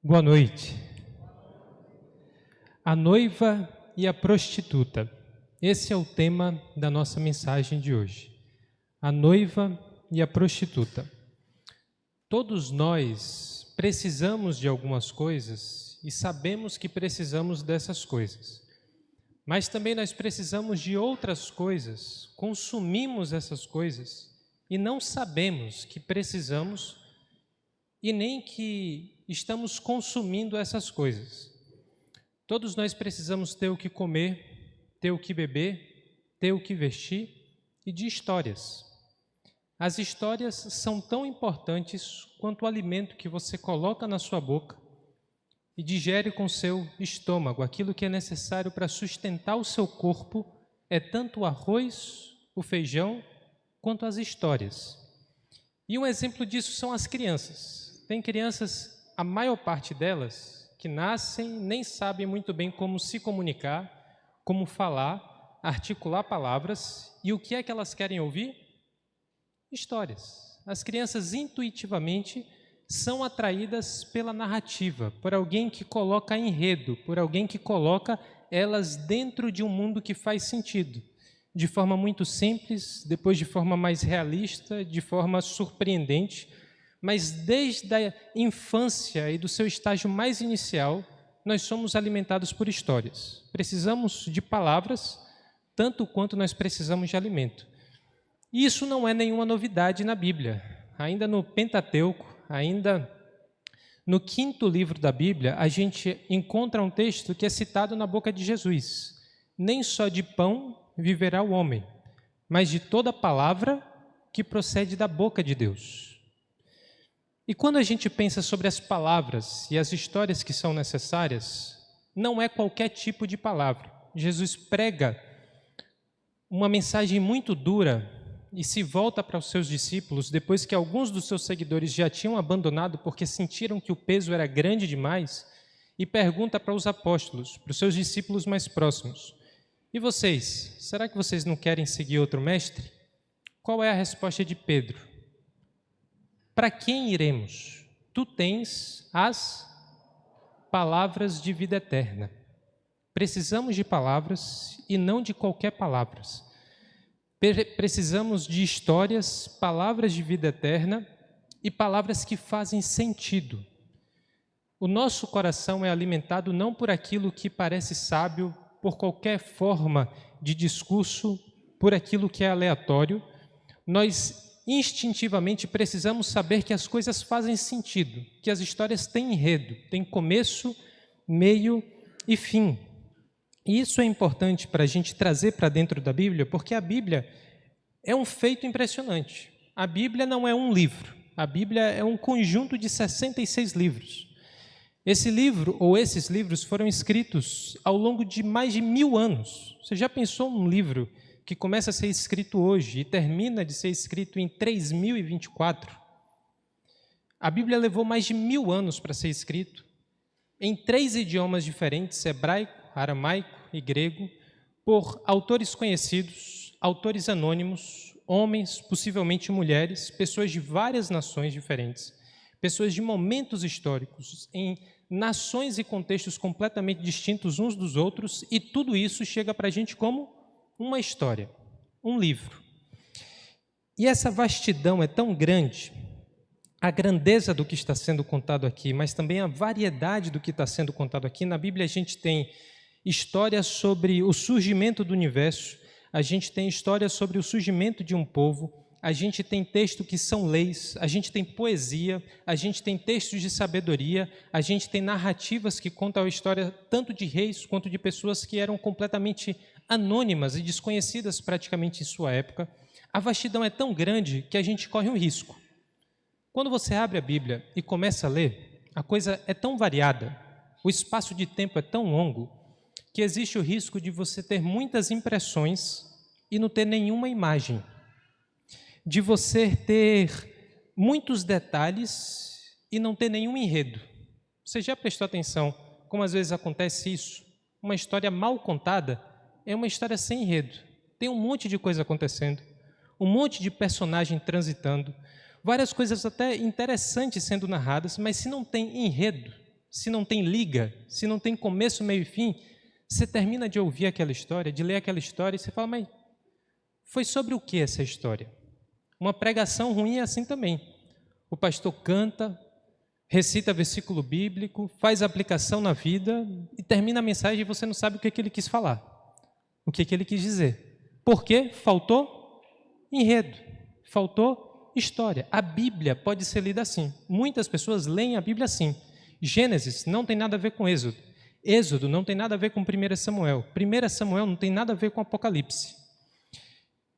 Boa noite. A noiva e a prostituta. Esse é o tema da nossa mensagem de hoje. A noiva e a prostituta. Todos nós precisamos de algumas coisas e sabemos que precisamos dessas coisas. Mas também nós precisamos de outras coisas, consumimos essas coisas e não sabemos que precisamos e nem que estamos consumindo essas coisas. Todos nós precisamos ter o que comer, ter o que beber, ter o que vestir e de histórias. As histórias são tão importantes quanto o alimento que você coloca na sua boca e digere com seu estômago. Aquilo que é necessário para sustentar o seu corpo é tanto o arroz, o feijão, quanto as histórias. E um exemplo disso são as crianças. Tem crianças, a maior parte delas, que nascem, nem sabem muito bem como se comunicar, como falar, articular palavras. E o que é que elas querem ouvir? Histórias. As crianças intuitivamente são atraídas pela narrativa, por alguém que coloca enredo, por alguém que coloca elas dentro de um mundo que faz sentido, de forma muito simples, depois de forma mais realista, de forma surpreendente, mas desde a infância e do seu estágio mais inicial, nós somos alimentados por histórias. Precisamos de palavras, tanto quanto nós precisamos de alimento. E isso não é nenhuma novidade na Bíblia. Ainda no Pentateuco, ainda no 5º livro da Bíblia, a gente encontra um texto que é citado na boca de Jesus. Nem só de pão viverá o homem, mas de toda palavra que procede da boca de Deus. E quando a gente pensa sobre as palavras e as histórias que são necessárias, não é qualquer tipo de palavra. Jesus prega uma mensagem muito dura e se volta para os seus discípulos, depois que alguns dos seus seguidores já tinham abandonado porque sentiram que o peso era grande demais, e pergunta para os apóstolos, para os seus discípulos mais próximos: e vocês, será que vocês não querem seguir outro mestre? Qual é a resposta de Pedro? Para quem iremos? Tu tens as palavras de vida eterna. Precisamos de palavras e não de qualquer palavras. Precisamos de histórias, palavras de vida eterna e palavras que fazem sentido. O nosso coração é alimentado não por aquilo que parece sábio, por qualquer forma de discurso, por aquilo que é aleatório. Nós instintivamente precisamos saber que as coisas fazem sentido, que as histórias têm enredo, têm começo, meio e fim. E isso é importante para a gente trazer para dentro da Bíblia, porque a Bíblia é um feito impressionante. A Bíblia não é um livro, a Bíblia é um conjunto de 66 livros. Esse livro, ou esses livros, foram escritos ao longo de mais de 1000 anos. Você já pensou num livro que começa a ser escrito hoje e termina de ser escrito em 3024? A Bíblia levou mais de 1000 anos para ser escrito, em 3 idiomas diferentes, hebraico, aramaico e grego, por autores conhecidos, autores anônimos, homens, possivelmente mulheres, pessoas de várias nações diferentes, pessoas de momentos históricos, em nações e contextos completamente distintos uns dos outros, e tudo isso chega para a gente como uma história, um livro. E essa vastidão é tão grande, a grandeza do que está sendo contado aqui, mas também a variedade do que está sendo contado aqui. Na Bíblia a gente tem histórias sobre o surgimento do universo, a gente tem histórias sobre o surgimento de um povo, a gente tem textos que são leis, a gente tem poesia, a gente tem textos de sabedoria, a gente tem narrativas que contam a história tanto de reis quanto de pessoas que eram completamente anônimas e desconhecidas praticamente em sua época. A vastidão é tão grande que a gente corre um risco. Quando você abre a Bíblia e começa a ler, a coisa é tão variada, o espaço de tempo é tão longo, que existe o risco de você ter muitas impressões e não ter nenhuma imagem, de você ter muitos detalhes e não ter nenhum enredo. Você já prestou atenção como às vezes acontece isso? Uma história mal contada é uma história sem enredo. Tem um monte de coisa acontecendo, um monte de personagem transitando, várias coisas até interessantes sendo narradas, mas se não tem enredo, se não tem liga, se não tem começo, meio e fim, você termina de ouvir aquela história, de ler aquela história, e você fala, mas foi sobre o que essa história? Uma pregação ruim é assim também. O pastor canta, recita versículo bíblico, faz aplicação na vida e termina a mensagem e você não sabe o que ele quis falar, o que ele quis dizer. Por quê? Faltou enredo, faltou história. A Bíblia pode ser lida assim. Muitas pessoas leem a Bíblia assim. Gênesis não tem nada a ver com Êxodo. Êxodo não tem nada a ver com 1 Samuel. 1 Samuel não tem nada a ver com Apocalipse.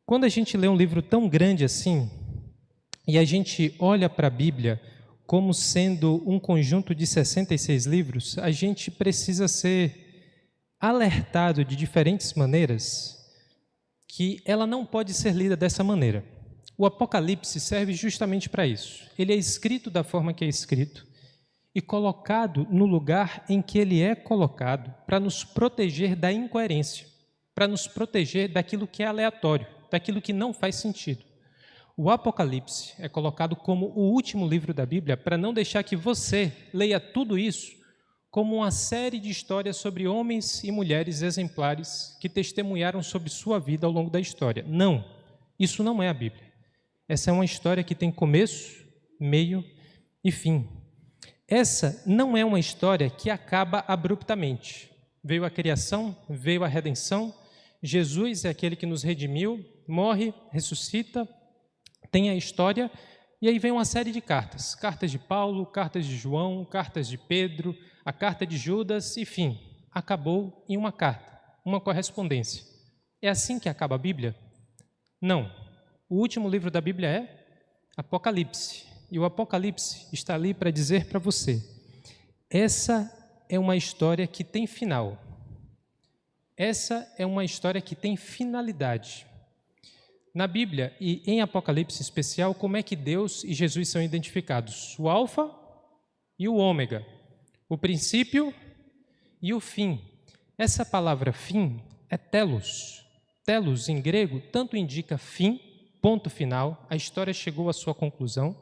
Quando a gente lê um livro tão grande assim, e a gente olha para a Bíblia como sendo um conjunto de 66 livros, a gente precisa ser alertado de diferentes maneiras que ela não pode ser lida dessa maneira. O Apocalipse serve justamente para isso. Ele é escrito da forma que é escrito e colocado no lugar em que ele é colocado para nos proteger da incoerência, para nos proteger daquilo que é aleatório, daquilo que não faz sentido. O Apocalipse é colocado como o último livro da Bíblia para não deixar que você leia tudo isso como uma série de histórias sobre homens e mulheres exemplares que testemunharam sobre sua vida ao longo da história. Não, isso não é a Bíblia. Essa é uma história que tem começo, meio e fim. Essa não é uma história que acaba abruptamente. Veio a criação, veio a redenção, Jesus é aquele que nos redimiu, morre, ressuscita, tem a história, e aí vem uma série de cartas. Cartas de Paulo, cartas de João, cartas de Pedro, a carta de Judas, enfim, acabou em uma carta, uma correspondência. É assim que acaba a Bíblia? Não. O último livro da Bíblia é Apocalipse. E o Apocalipse está ali para dizer para você, essa é uma história que tem final. Essa é uma história que tem finalidade. Na Bíblia e em Apocalipse especial, como é que Deus e Jesus são identificados? O alfa e o ômega, o princípio e o fim. Essa palavra fim é telos. Telos em grego tanto indica fim, ponto final, a história chegou à sua conclusão,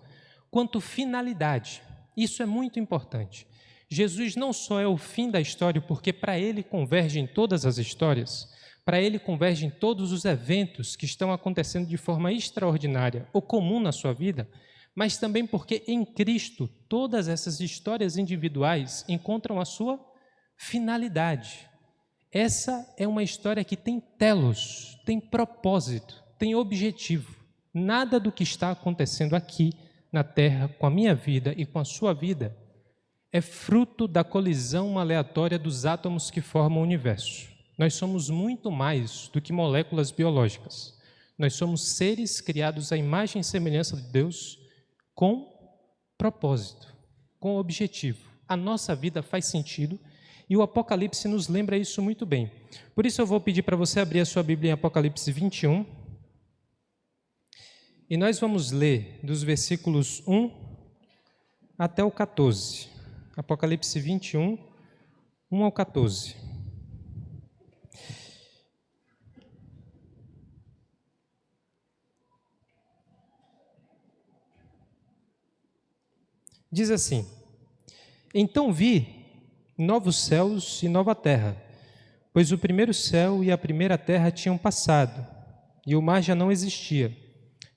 quanto finalidade. Isso é muito importante. Jesus não só é o fim da história, porque para ele convergem todas as histórias, para ele convergem todos os eventos que estão acontecendo de forma extraordinária ou comum na sua vida, mas também porque em Cristo todas essas histórias individuais encontram a sua finalidade. Essa é uma história que tem telos, tem propósito, tem objetivo. Nada do que está acontecendo aqui na Terra, com a minha vida e com a sua vida, é fruto da colisão aleatória dos átomos que formam o universo. Nós somos muito mais do que moléculas biológicas. Nós somos seres criados à imagem e semelhança de Deus com propósito, com objetivo. A nossa vida faz sentido e o Apocalipse nos lembra isso muito bem. Por isso eu vou pedir para você abrir a sua Bíblia em Apocalipse 21. E nós vamos ler dos versículos 1 até o 14. Apocalipse 21, 1 ao 14. Diz assim: Então vi novos céus e nova terra, pois o primeiro céu e a primeira terra tinham passado, e o mar já não existia.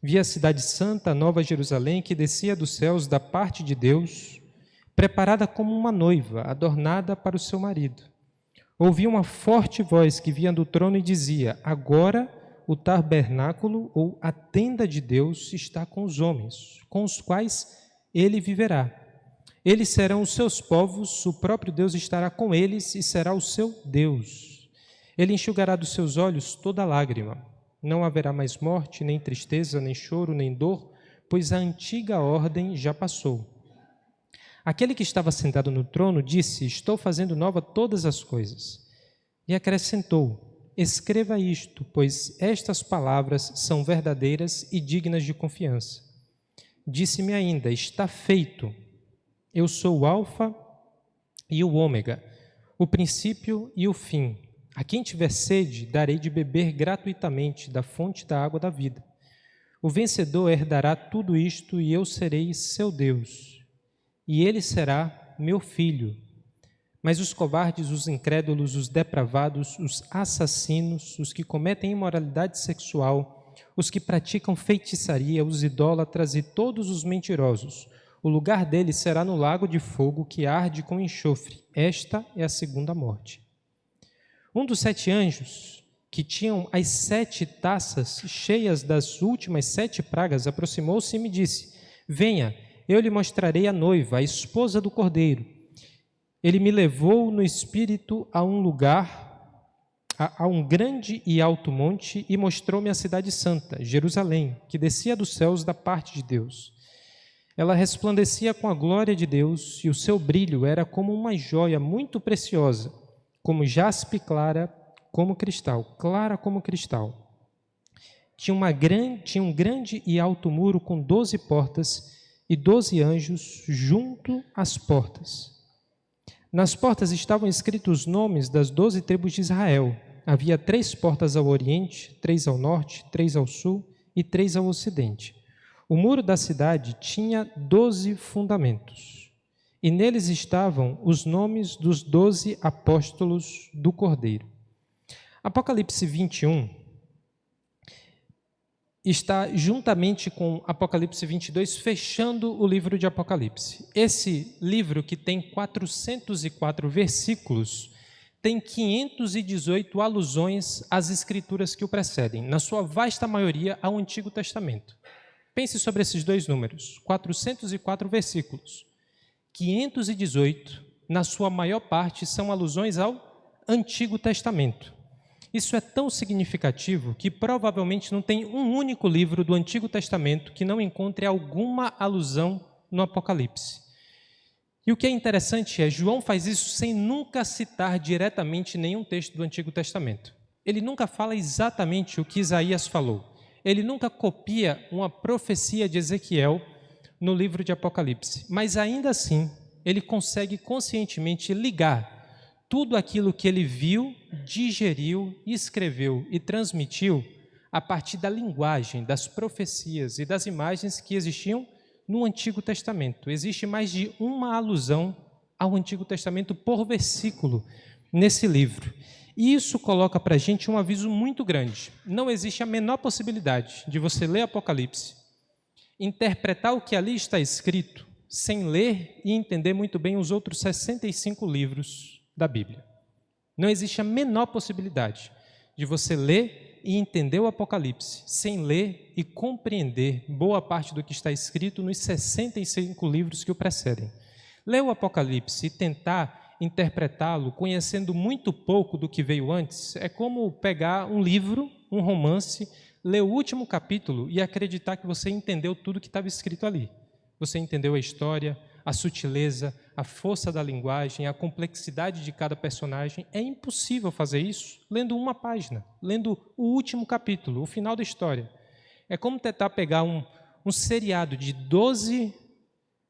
Vi a cidade santa, a nova Jerusalém, que descia dos céus da parte de Deus, preparada como uma noiva, adornada para o seu marido. Ouvi uma forte voz que vinha do trono e dizia: Agora o tabernáculo ou a tenda de Deus está com os homens, com os quais ele viverá. Eles serão os seus povos, o próprio Deus estará com eles e será o seu Deus. Ele enxugará dos seus olhos toda lágrima. Não haverá mais morte, nem tristeza, nem choro, nem dor, pois a antiga ordem já passou. Aquele que estava sentado no trono disse: Estou fazendo nova todas as coisas. E acrescentou: Escreva isto, pois estas palavras são verdadeiras e dignas de confiança. Disse-me ainda: Está feito. Eu sou o Alfa e o Ômega, o princípio e o fim. A quem tiver sede, darei de beber gratuitamente da fonte da água da vida. O vencedor herdará tudo isto e eu serei seu Deus, e ele será meu filho. Mas os covardes, os incrédulos, os depravados, os assassinos, os que cometem imoralidade sexual, os que praticam feitiçaria, os idólatras e todos os mentirosos, o lugar deles será no lago de fogo que arde com enxofre. Esta é a segunda morte. Um dos 7 anjos, que tinham as 7 taças cheias das últimas 7 pragas, aproximou-se e me disse: venha, eu lhe mostrarei a noiva, a esposa do Cordeiro. Ele me levou no espírito a um lugar, a um grande e alto monte, e mostrou-me a cidade santa, Jerusalém, que descia dos céus da parte de Deus. Ela resplandecia com a glória de Deus, e o seu brilho era como uma joia muito preciosa, como jaspe clara como cristal. Tinha um grande e alto muro com 12 portas e 12 anjos junto às portas. Nas portas estavam escritos os nomes das 12 tribos de Israel. Havia 3 portas ao oriente, 3 ao norte, 3 ao sul e 3 ao ocidente. O muro da cidade tinha 12 fundamentos, e neles estavam os nomes dos 12 apóstolos do Cordeiro. Apocalipse 21 está juntamente com Apocalipse 22, fechando o livro de Apocalipse. Esse livro, que tem 404 versículos, tem 518 alusões às escrituras que o precedem, na sua vasta maioria ao Antigo Testamento. Pense sobre esses 2 números, 404 versículos. 518, na sua maior parte, são alusões ao Antigo Testamento. Isso é tão significativo que provavelmente não tem um único livro do Antigo Testamento que não encontre alguma alusão no Apocalipse. E o que é interessante é, João faz isso sem nunca citar diretamente nenhum texto do Antigo Testamento. Ele nunca fala exatamente o que Isaías falou. Ele nunca copia uma profecia de Ezequiel no livro de Apocalipse. Mas ainda assim, ele consegue conscientemente ligar tudo aquilo que ele viu, digeriu, escreveu e transmitiu a partir da linguagem, das profecias e das imagens que existiam no Antigo Testamento. Existe mais de uma alusão ao Antigo Testamento por versículo nesse livro. E isso coloca para a gente um aviso muito grande. Não existe a menor possibilidade de você ler Apocalipse, interpretar o que ali está escrito, sem ler e entender muito bem os outros 65 livros da Bíblia. Não existe a menor possibilidade de você ler e entender o Apocalipse sem ler e compreender boa parte do que está escrito nos 65 livros que o precedem. Ler o Apocalipse e tentar interpretá-lo conhecendo muito pouco do que veio antes é como pegar um livro, um romance, ler o último capítulo e acreditar que você entendeu tudo que estava escrito ali. Você entendeu a história, a sutileza, a força da linguagem, a complexidade de cada personagem. É impossível fazer isso lendo uma página, lendo o último capítulo, o final da história. É como tentar pegar um seriado de 12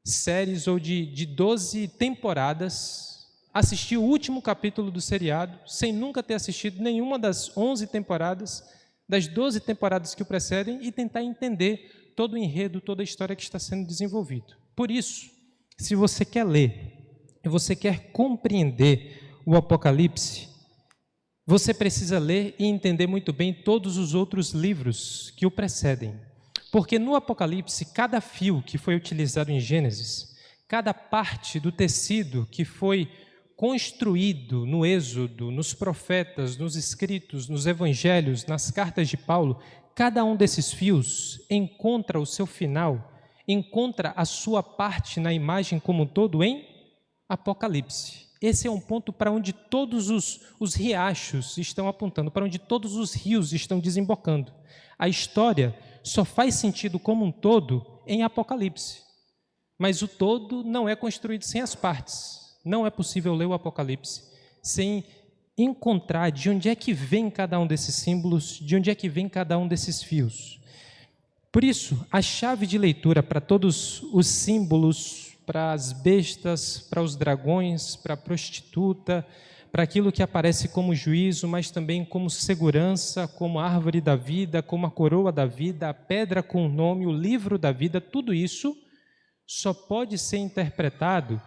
séries ou de 12 temporadas, assistir o último capítulo do seriado, sem nunca ter assistido nenhuma das 11 temporadas, das 12 temporadas que o precedem, e tentar entender todo o enredo, toda a história que está sendo desenvolvida. Por isso, se você quer ler e você quer compreender o Apocalipse, você precisa ler e entender muito bem todos os outros livros que o precedem. Porque no Apocalipse, cada fio que foi utilizado em Gênesis, cada parte do tecido que foi construído no Êxodo, nos profetas, nos escritos, nos evangelhos, nas cartas de Paulo, cada um desses fios encontra o seu final, encontra a sua parte na imagem como um todo em Apocalipse. Esse é um ponto para onde todos os riachos estão apontando, para onde todos os rios estão desembocando. A história só faz sentido como um todo em Apocalipse. Mas o todo não é construído sem as partes. Não é possível ler o Apocalipse sem encontrar de onde é que vem cada um desses símbolos, de onde é que vem cada um desses fios. Por isso, a chave de leitura para todos os símbolos, para as bestas, para os dragões, para a prostituta, para aquilo que aparece como juízo, mas também como segurança, como a árvore da vida, como a coroa da vida, a pedra com o nome, o livro da vida, tudo isso só pode ser interpretado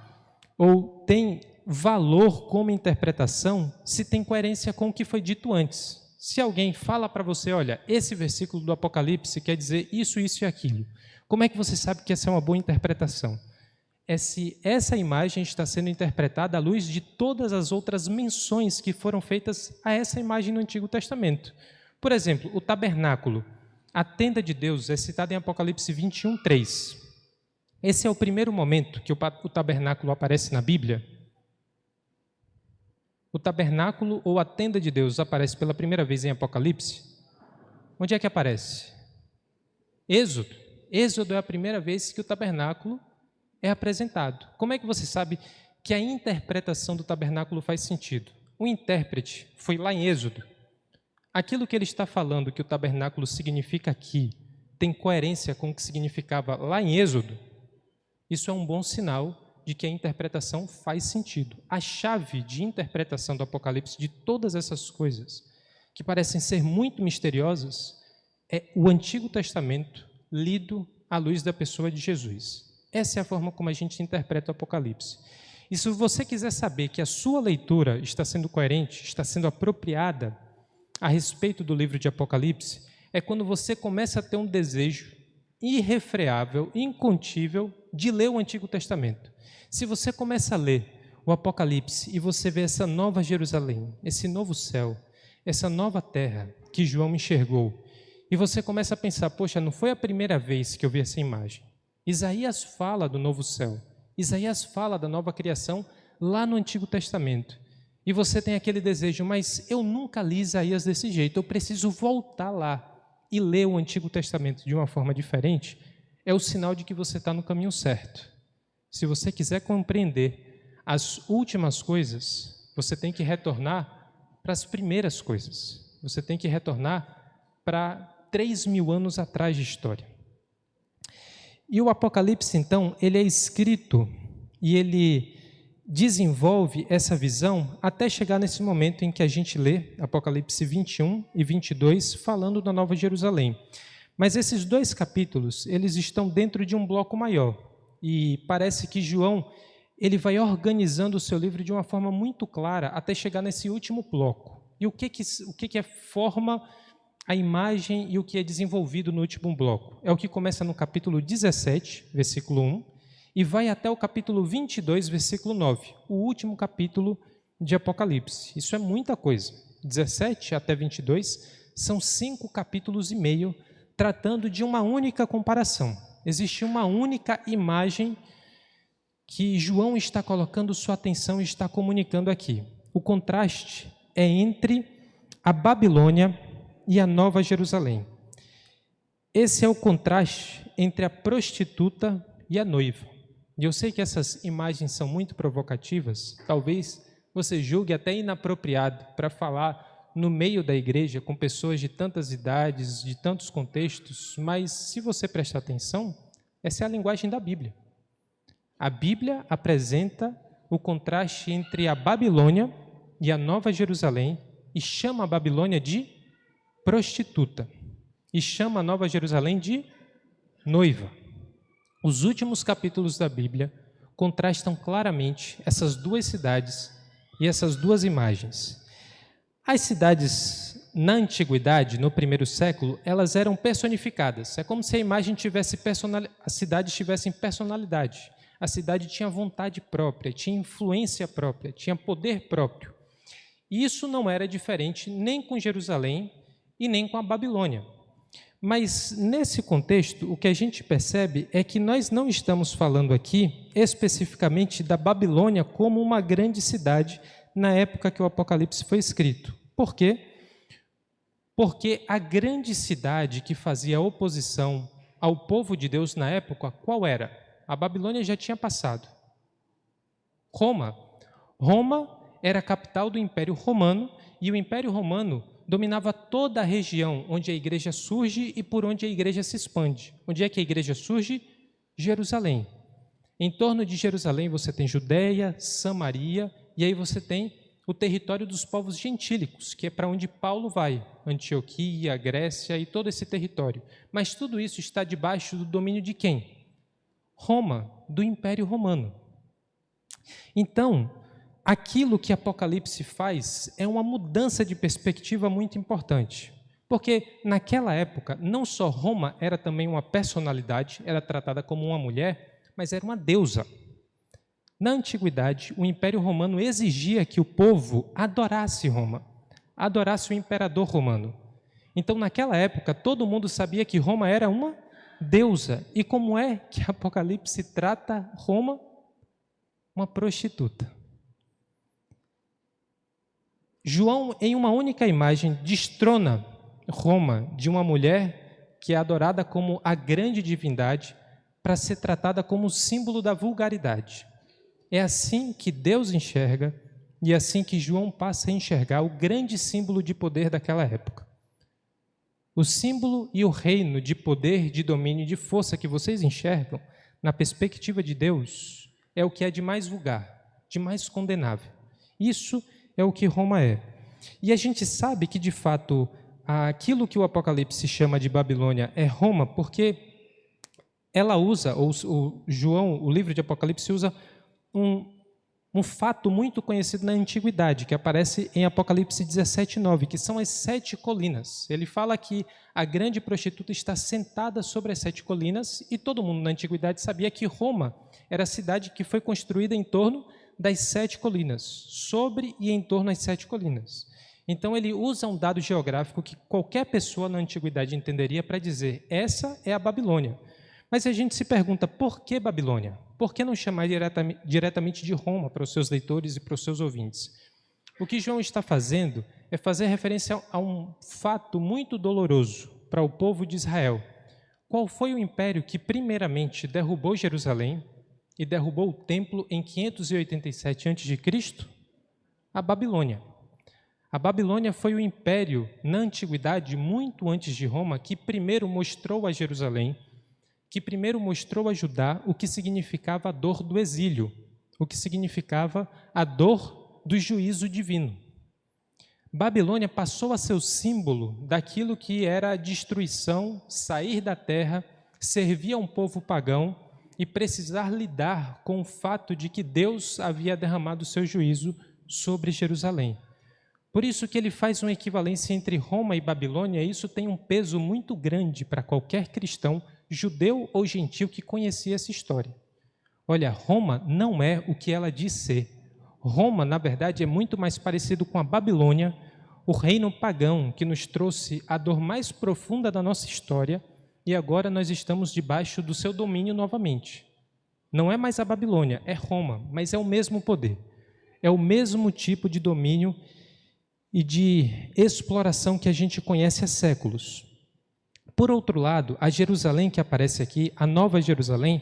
ou tem valor como interpretação se tem coerência com o que foi dito antes. Se alguém fala para você, olha, esse versículo do Apocalipse quer dizer isso, isso e aquilo, como é que você sabe que essa é uma boa interpretação? É se essa imagem está sendo interpretada à luz de todas as outras menções que foram feitas a essa imagem no Antigo Testamento. Por exemplo, o tabernáculo, a tenda de Deus, é citada em Apocalipse 21, 3. Esse é o primeiro momento que o tabernáculo aparece na Bíblia. O tabernáculo ou a tenda de Deus aparece pela primeira vez em Apocalipse. Onde é que aparece? Êxodo. Êxodo é a primeira vez que o tabernáculo é apresentado. Como é que você sabe que a interpretação do tabernáculo faz sentido? O intérprete foi lá em Êxodo. Aquilo que ele está falando que o tabernáculo significa aqui tem coerência com o que significava lá em Êxodo? Isso é um bom sinal de que a interpretação faz sentido. A chave de interpretação do Apocalipse de todas essas coisas, que parecem ser muito misteriosas, é o Antigo Testamento lido à luz da pessoa de Jesus. Essa é a forma como a gente interpreta o Apocalipse. E se você quiser saber que a sua leitura está sendo coerente, está sendo apropriada a respeito do livro de Apocalipse, é quando você começa a ter um desejo irrefreável, incontível, de ler o Antigo Testamento. Se você começa a ler o Apocalipse e você vê essa nova Jerusalém, esse novo céu, essa nova terra que João enxergou, e você começa a pensar, poxa, não foi a primeira vez que eu vi essa imagem. Isaías fala do novo céu, Isaías fala da nova criação lá no Antigo Testamento. E você tem aquele desejo, mas eu nunca li Isaías desse jeito, eu preciso voltar lá e ler o Antigo Testamento de uma forma diferente. É o sinal de que você está no caminho certo. Se você quiser compreender as últimas coisas, você tem que retornar para as primeiras coisas. Você tem que retornar para 3.000 anos atrás de história. E o Apocalipse, então, ele é escrito e ele desenvolve essa visão até chegar nesse momento em que a gente lê Apocalipse 21 e 22, falando da Nova Jerusalém. Mas esses dois capítulos, eles estão dentro de um bloco maior. E parece que João, ele vai organizando o seu livro de uma forma muito clara até chegar nesse último bloco. E o que forma a imagem e o que é desenvolvido no último bloco? É o que começa no capítulo 17, versículo 1, e vai até o capítulo 22, versículo 9, o último capítulo de Apocalipse. Isso é muita coisa. 17 até 22 são 5 capítulos e meio, tratando de uma única comparação. Existe uma única imagem que João está colocando sua atenção e está comunicando aqui. O contraste é entre a Babilônia e a Nova Jerusalém. Esse é o contraste entre a prostituta e a noiva. E eu sei que essas imagens são muito provocativas, talvez você julgue até inapropriado para falar no meio da igreja com pessoas de tantas idades, de tantos contextos, mas se você prestar atenção, essa é a linguagem da Bíblia. A Bíblia apresenta o contraste entre a Babilônia e a Nova Jerusalém e chama a Babilônia de prostituta e chama a Nova Jerusalém de noiva. Os últimos capítulos da Bíblia contrastam claramente essas duas cidades e essas duas imagens. As cidades na antiguidade, no primeiro século, elas eram personificadas. É como se a imagem tivesse as cidades tivessem personalidade. A cidade tinha vontade própria, tinha influência própria, tinha poder próprio. E isso não era diferente nem com Jerusalém e nem com a Babilônia. Mas, nesse contexto, o que a gente percebe é que nós não estamos falando aqui especificamente da Babilônia como uma grande cidade na época que o Apocalipse foi escrito. Por quê? Porque a grande cidade que fazia oposição ao povo de Deus na época, qual era? A Babilônia já tinha passado. Roma. Roma era a capital do Império Romano e o Império Romano dominava toda a região onde a igreja surge e por onde a igreja se expande. Onde é que a igreja surge? Jerusalém. Em torno de Jerusalém você tem Judeia, Samaria, e aí você tem o território dos povos gentílicos, que é para onde Paulo vai, Antioquia, Grécia e todo esse território. Mas tudo isso está debaixo do domínio de quem? Roma, do Império Romano. Então, aquilo que Apocalipse faz é uma mudança de perspectiva muito importante. Porque naquela época, não só Roma era também uma personalidade, era tratada como uma mulher, mas era uma deusa. Na antiguidade, o Império Romano exigia que o povo adorasse Roma, adorasse o imperador romano. Então, naquela época, todo mundo sabia que Roma era uma deusa. E como é que Apocalipse trata Roma? Uma prostituta. João, em uma única imagem, destrona Roma de uma mulher que é adorada como a grande divindade para ser tratada como símbolo da vulgaridade. É assim que Deus enxerga e é assim que João passa a enxergar o grande símbolo de poder daquela época. O símbolo e o reino de poder, de domínio e de força que vocês enxergam, na perspectiva de Deus, é o que é de mais vulgar, de mais condenável. Isso é o que Roma é. E a gente sabe que, de fato, aquilo que o Apocalipse chama de Babilônia é Roma, porque ela usa, ou João, o livro de Apocalipse, usa um fato muito conhecido na antiguidade, que aparece em Apocalipse 17:9, que são as 7 colinas. Ele fala que a grande prostituta está sentada sobre as 7 colinas, e todo mundo na antiguidade sabia que Roma era a cidade que foi construída em torno das 7 colinas, sobre e em torno das 7 colinas. Então ele usa um dado geográfico que qualquer pessoa na antiguidade entenderia para dizer, essa é a Babilônia. Mas a gente se pergunta, por que Babilônia? Por que não chamar diretamente de Roma para os seus leitores e para os seus ouvintes? O que João está fazendo é fazer referência a um fato muito doloroso para o povo de Israel. Qual foi o império que primeiramente derrubou Jerusalém e derrubou o templo em 587 a.C.? A Babilônia. A Babilônia foi o império, na antiguidade, muito antes de Roma, que primeiro mostrou a Jerusalém, que primeiro mostrou a Judá o que significava a dor do exílio, o que significava a dor do juízo divino. Babilônia passou a ser o símbolo daquilo que era a destruição, sair da terra, servir a um povo pagão e precisar lidar com o fato de que Deus havia derramado o seu juízo sobre Jerusalém. Por isso que ele faz uma equivalência entre Roma e Babilônia, e isso tem um peso muito grande para qualquer cristão, judeu ou gentil, que conhecia essa história. Olha, Roma não é o que ela diz ser. Roma, na verdade, é muito mais parecido com a Babilônia, o reino pagão que nos trouxe a dor mais profunda da nossa história, e agora nós estamos debaixo do seu domínio novamente. Não é mais a Babilônia, é Roma, mas é o mesmo poder. É o mesmo tipo de domínio e de exploração que a gente conhece há séculos. Por outro lado, a Jerusalém que aparece aqui, a Nova Jerusalém,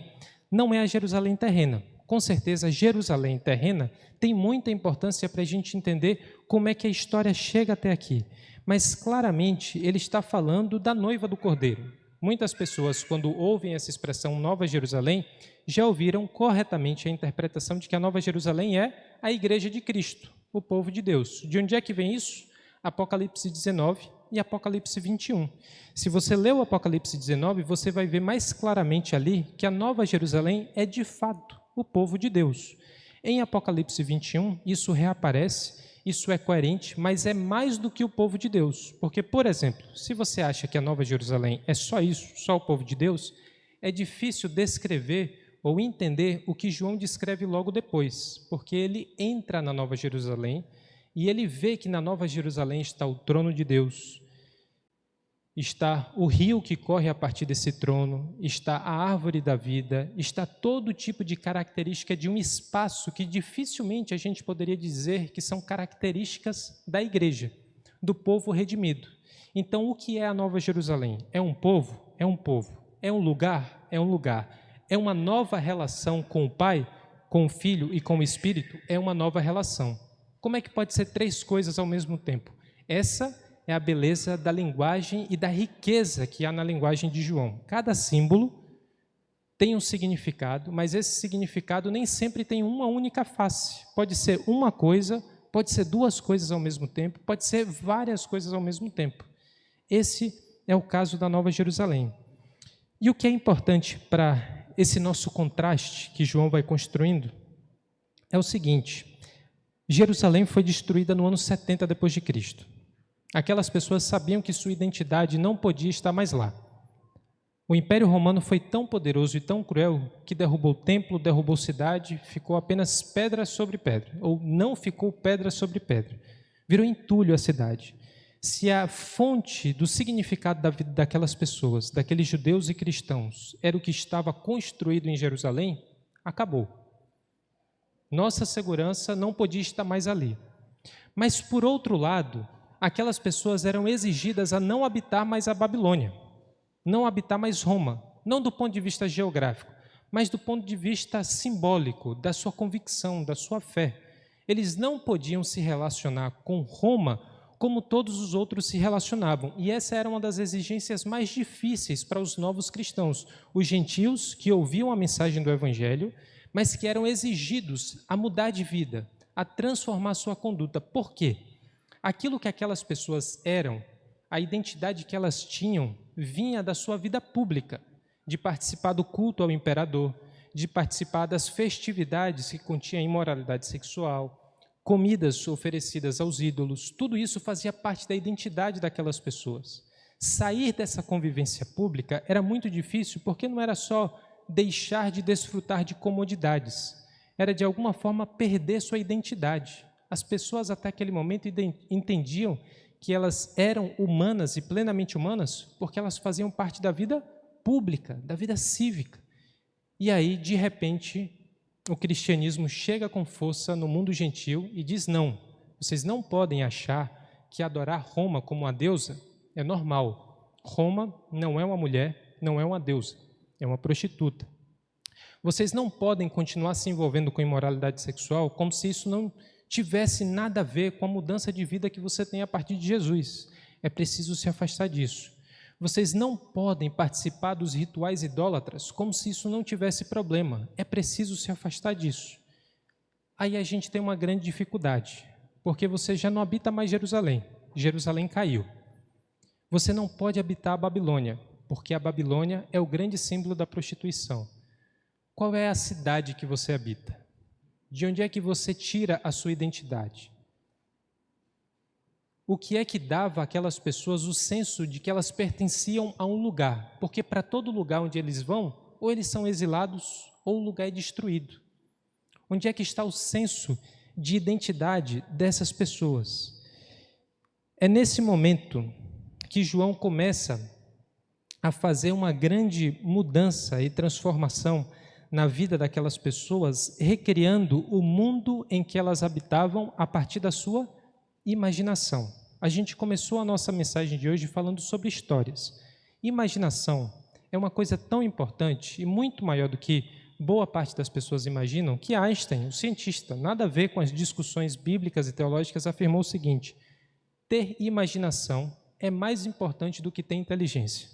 não é a Jerusalém terrena. Com certeza, a Jerusalém terrena tem muita importância para a gente entender como é que a história chega até aqui. Mas, claramente, ele está falando da noiva do Cordeiro. Muitas pessoas, quando ouvem essa expressão Nova Jerusalém, já ouviram corretamente a interpretação de que a Nova Jerusalém é a Igreja de Cristo, o povo de Deus. De onde é que vem isso? Apocalipse 19 e Apocalipse 21. Se você lê o Apocalipse 19, você vai ver mais claramente ali que a Nova Jerusalém é de fato o povo de Deus. Em Apocalipse 21, isso reaparece, isso é coerente, mas é mais do que o povo de Deus. Porque, por exemplo, se você acha que a Nova Jerusalém é só isso, só o povo de Deus, é difícil descrever ou entender o que João descreve logo depois, porque ele entra na Nova Jerusalém e ele vê que na Nova Jerusalém está o trono de Deus, está o rio que corre a partir desse trono, está a árvore da vida, está todo tipo de característica de um espaço que dificilmente a gente poderia dizer que são características da igreja, do povo redimido. Então, o que é a Nova Jerusalém? É um povo? É um povo. É um lugar? É um lugar. É uma nova relação com o Pai, com o Filho e com o Espírito? É uma nova relação. Como é que pode ser 3 coisas ao mesmo tempo? Essa é a beleza da linguagem e da riqueza que há na linguagem de João. Cada símbolo tem um significado, mas esse significado nem sempre tem uma única face. Pode ser uma coisa, pode ser 2 coisas ao mesmo tempo, pode ser várias coisas ao mesmo tempo. Esse é o caso da Nova Jerusalém. E o que é importante para esse nosso contraste que João vai construindo é o seguinte: Jerusalém foi destruída no ano 70 depois de Cristo. Aquelas pessoas sabiam que sua identidade não podia estar mais lá. O Império Romano foi tão poderoso e tão cruel que derrubou o templo, derrubou cidade, ficou apenas pedra sobre pedra, ou não ficou pedra sobre pedra. Virou entulho a cidade. Se a fonte do significado da vida daquelas pessoas, daqueles judeus e cristãos, era o que estava construído em Jerusalém, acabou. Nossa segurança não podia estar mais ali. Mas, por outro lado, aquelas pessoas eram exigidas a não habitar mais a Babilônia, não habitar mais Roma, não do ponto de vista geográfico, mas do ponto de vista simbólico, da sua convicção, da sua fé. Eles não podiam se relacionar com Roma como todos os outros se relacionavam. E essa era uma das exigências mais difíceis para os novos cristãos, os gentios que ouviam a mensagem do Evangelho, mas que eram exigidos a mudar de vida, a transformar sua conduta. Por quê? Aquilo que aquelas pessoas eram, a identidade que elas tinham, vinha da sua vida pública, de participar do culto ao imperador, de participar das festividades que continham imoralidade sexual, comidas oferecidas aos ídolos. Tudo isso fazia parte da identidade daquelas pessoas. Sair dessa convivência pública era muito difícil, porque não era só deixar de desfrutar de comodidades, era de alguma forma perder sua identidade. As pessoas até aquele momento entendiam que elas eram humanas e plenamente humanas porque elas faziam parte da vida pública, da vida cívica. E aí, de repente, o cristianismo chega com força no mundo gentil e diz: não, vocês não podem achar que adorar Roma como uma deusa é normal. Roma não é uma mulher, não é uma deusa, é uma prostituta. Vocês não podem continuar se envolvendo com imoralidade sexual como se isso não tivesse nada a ver com a mudança de vida que você tem a partir de Jesus. É preciso se afastar disso. Vocês não podem participar dos rituais idólatras como se isso não tivesse problema. É preciso se afastar disso. Aí a gente tem uma grande dificuldade, porque você já não habita mais Jerusalém. Jerusalém caiu. Você não pode habitar a Babilônia, porque a Babilônia é o grande símbolo da prostituição. Qual é a cidade que você habita? De onde é que você tira a sua identidade? O que é que dava àquelas pessoas o senso de que elas pertenciam a um lugar? Porque para todo lugar onde eles vão, ou eles são exilados, ou o lugar é destruído. Onde é que está o senso de identidade dessas pessoas? É nesse momento que João começa a fazer uma grande mudança e transformação na vida daquelas pessoas, recriando o mundo em que elas habitavam a partir da sua imaginação. A gente começou a nossa mensagem de hoje falando sobre histórias. Imaginação é uma coisa tão importante e muito maior do que boa parte das pessoas imaginam, que Einstein, o cientista, nada a ver com as discussões bíblicas e teológicas, afirmou o seguinte: ter imaginação é mais importante do que ter inteligência.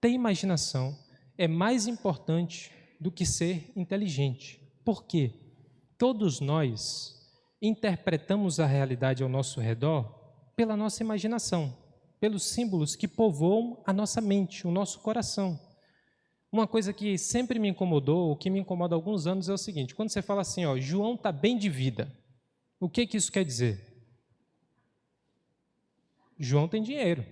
Ter imaginação é mais importante do que ser inteligente. Por quê? Todos nós interpretamos a realidade ao nosso redor pela nossa imaginação, pelos símbolos que povoam a nossa mente, o nosso coração. Uma coisa que sempre me incomodou, ou que me incomoda há alguns anos, é o seguinte: quando você fala assim, João está bem de vida, o que isso quer dizer? João tem dinheiro.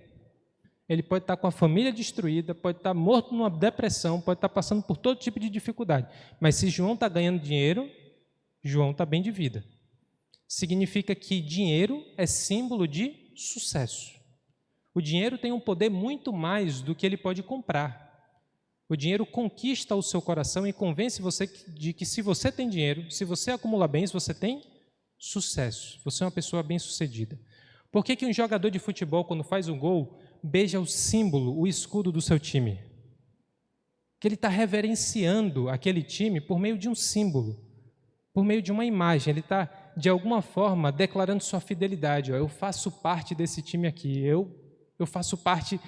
Ele pode estar com a família destruída, pode estar morto numa depressão, pode estar passando por todo tipo de dificuldade. Mas se João está ganhando dinheiro, João está bem de vida. Significa que dinheiro é símbolo de sucesso. O dinheiro tem um poder muito mais do que ele pode comprar. O dinheiro conquista o seu coração e convence você de que se você tem dinheiro, se você acumula bens, você tem sucesso. Você é uma pessoa bem-sucedida. Por que um jogador de futebol, quando faz um gol, beija o símbolo, o escudo do seu time? Que ele está reverenciando aquele time por meio de um símbolo, por meio de uma imagem. Ele está, de alguma forma, declarando sua fidelidade. Eu faço parte desse time aqui, eu faço parte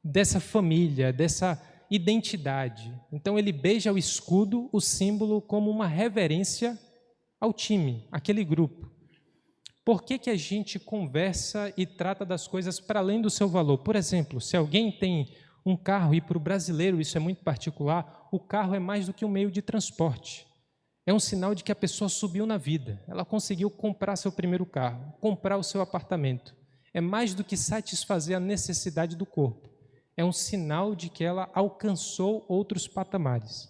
dessa família, dessa identidade. Então ele beija o escudo, o símbolo, como uma reverência ao time, aquele grupo. Por que a gente conversa e trata das coisas para além do seu valor? Por exemplo, se alguém tem um carro, e para o brasileiro isso é muito particular, o carro é mais do que um meio de transporte. É um sinal de que a pessoa subiu na vida. Ela conseguiu comprar seu primeiro carro, comprar o seu apartamento. É mais do que satisfazer a necessidade do corpo. É um sinal de que ela alcançou outros patamares.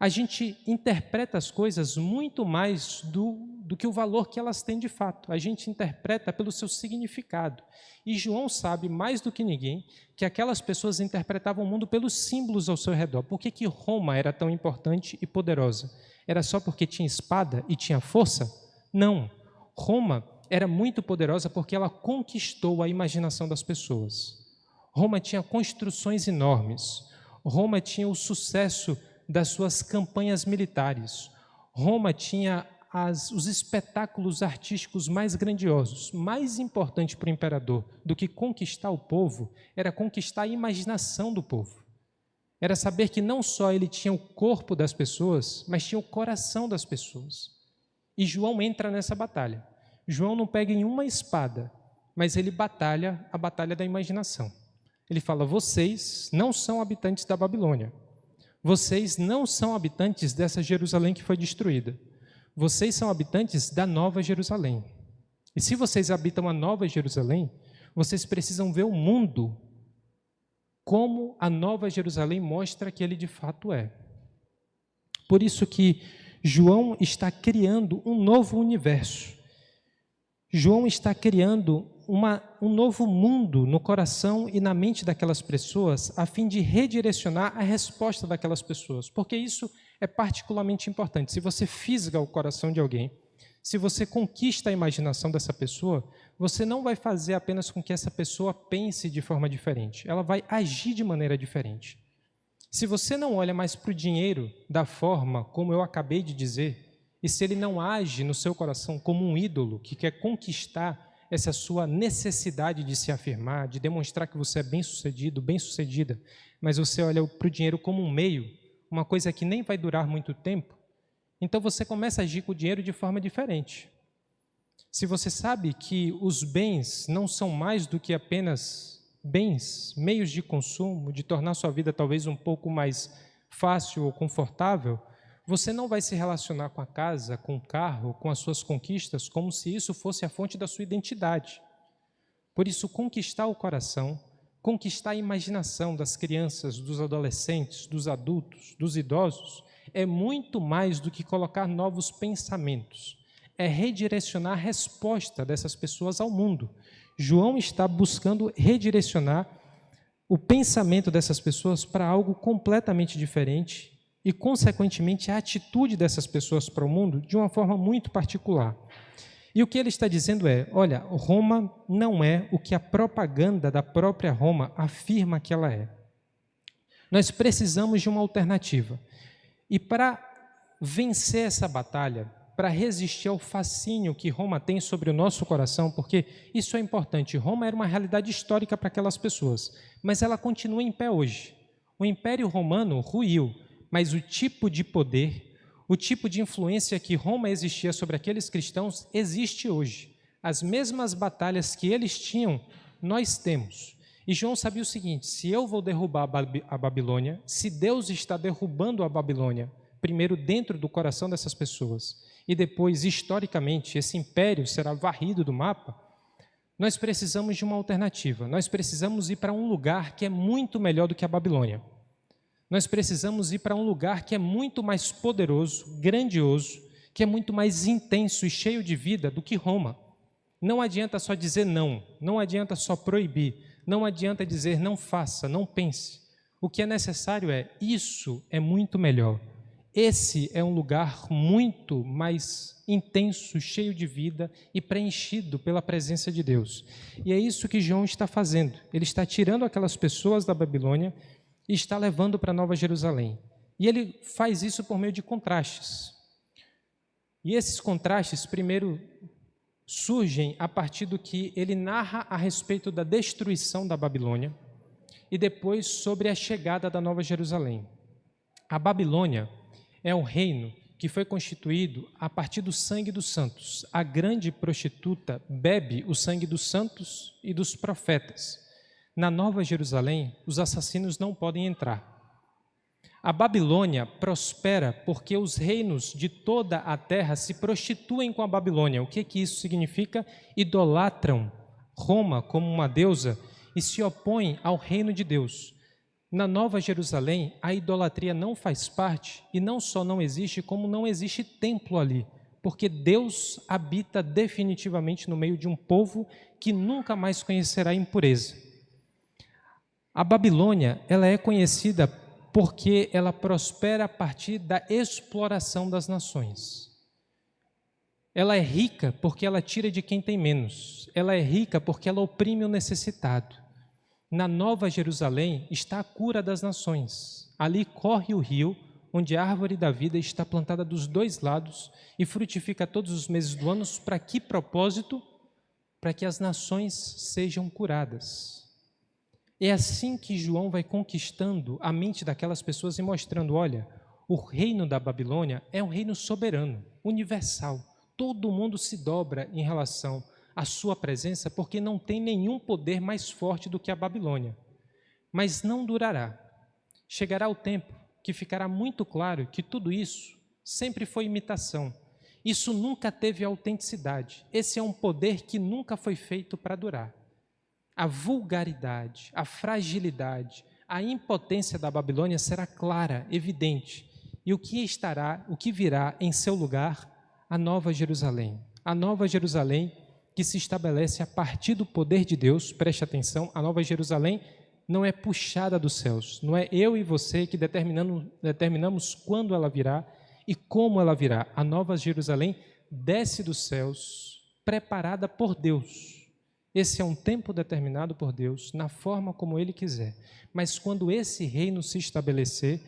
A gente interpreta as coisas muito mais do que o valor que elas têm de fato. A gente interpreta pelo seu significado. E João sabe mais do que ninguém que aquelas pessoas interpretavam o mundo pelos símbolos ao seu redor. Por que Roma era tão importante e poderosa? Era só porque tinha espada e tinha força? Não. Roma era muito poderosa porque ela conquistou a imaginação das pessoas. Roma tinha construções enormes. Roma tinha o sucesso das suas campanhas militares. Roma tinha os espetáculos artísticos mais grandiosos. Mais importante para o imperador do que conquistar o povo era conquistar a imaginação do povo. Era saber que não só ele tinha o corpo das pessoas, mas tinha o coração das pessoas. E João entra nessa batalha. João não pega em uma espada, mas ele batalha a batalha da imaginação. Ele fala: vocês não são habitantes da Babilônia. Vocês não são habitantes dessa Jerusalém que foi destruída. Vocês são habitantes da Nova Jerusalém. E se vocês habitam a Nova Jerusalém, vocês precisam ver o mundo como a Nova Jerusalém mostra que ele de fato é. Por isso que João está criando um novo universo. João está criando um novo mundo no coração e na mente daquelas pessoas, a fim de redirecionar a resposta daquelas pessoas, porque isso é particularmente importante. Se você fisga o coração de alguém, se você conquista a imaginação dessa pessoa, você não vai fazer apenas com que essa pessoa pense de forma diferente, ela vai agir de maneira diferente. Se você não olha mais para o dinheiro da forma como eu acabei de dizer, e se ele não age no seu coração como um ídolo que quer conquistar essa sua necessidade de se afirmar, de demonstrar que você é bem-sucedido, bem-sucedida, mas você olha para o dinheiro como um meio, uma coisa que nem vai durar muito tempo, então você começa a agir com o dinheiro de forma diferente. Se você sabe que os bens não são mais do que apenas bens, meios de consumo, de tornar sua vida talvez um pouco mais fácil ou confortável, você não vai se relacionar com a casa, com o carro, com as suas conquistas, como se isso fosse a fonte da sua identidade. Por isso, conquistar o coração, conquistar a imaginação das crianças, dos adolescentes, dos adultos, dos idosos, é muito mais do que colocar novos pensamentos. É redirecionar a resposta dessas pessoas ao mundo. João está buscando redirecionar o pensamento dessas pessoas para algo completamente diferente e, consequentemente, a atitude dessas pessoas para o mundo de uma forma muito particular. E o que ele está dizendo é: olha, Roma não é o que a propaganda da própria Roma afirma que ela é. Nós precisamos de uma alternativa. E para vencer essa batalha, para resistir ao fascínio que Roma tem sobre o nosso coração, porque isso é importante, Roma era uma realidade histórica para aquelas pessoas, mas ela continua em pé hoje. O Império Romano ruiu, mas o tipo de poder, o tipo de influência que Roma existia sobre aqueles cristãos existe hoje. As mesmas batalhas que eles tinham, nós temos. E João sabia o seguinte: se eu vou derrubar a Babilônia, se Deus está derrubando a Babilônia, primeiro dentro do coração dessas pessoas, e depois, historicamente, esse império será varrido do mapa, nós precisamos de uma alternativa. Nós precisamos ir para um lugar que é muito melhor do que a Babilônia. Nós precisamos ir para um lugar que é muito mais poderoso, grandioso, que é muito mais intenso e cheio de vida do que Roma. Não adianta só dizer não, não adianta só proibir, não adianta dizer não faça, não pense. O que é necessário é: isso é muito melhor. Esse é um lugar muito mais intenso, cheio de vida e preenchido pela presença de Deus. E é isso que João está fazendo. Ele está tirando aquelas pessoas da Babilônia e está levando para Nova Jerusalém. E ele faz isso por meio de contrastes. E esses contrastes, primeiro, surgem a partir do que ele narra a respeito da destruição da Babilônia e depois sobre a chegada da Nova Jerusalém. A Babilônia é um reino que foi constituído a partir do sangue dos santos. A grande prostituta bebe o sangue dos santos e dos profetas. Na Nova Jerusalém, os assassinos não podem entrar. A Babilônia prospera porque os reinos de toda a terra se prostituem com a Babilônia. O que isso significa? Idolatram Roma como uma deusa e se opõem ao reino de Deus. Na Nova Jerusalém, a idolatria não faz parte e não só não existe, como não existe templo ali, porque Deus habita definitivamente no meio de um povo que nunca mais conhecerá impureza. A Babilônia, ela é conhecida porque ela prospera a partir da exploração das nações. Ela é rica porque ela tira de quem tem menos. Ela é rica porque ela oprime o necessitado. Na Nova Jerusalém está a cura das nações. Ali corre o rio, onde a árvore da vida está plantada dos dois lados e frutifica todos os meses do ano. Para que propósito? Para que as nações sejam curadas. É assim que João vai conquistando a mente daquelas pessoas e mostrando, olha, o reino da Babilônia é um reino soberano, universal. Todo mundo se dobra em relação à sua presença porque não tem nenhum poder mais forte do que a Babilônia. Mas não durará. Chegará o tempo que ficará muito claro que tudo isso sempre foi imitação. Isso nunca teve autenticidade. Esse é um poder que nunca foi feito para durar. A vulgaridade, a fragilidade, a impotência da Babilônia será clara, evidente. E o que virá em seu lugar? A Nova Jerusalém. A Nova Jerusalém que se estabelece a partir do poder de Deus. Preste atenção, a Nova Jerusalém não é puxada dos céus. Não é eu e você que determinamos quando ela virá e como ela virá. A Nova Jerusalém desce dos céus, preparada por Deus. Esse é um tempo determinado por Deus, na forma como Ele quiser. Mas quando esse reino se estabelecer,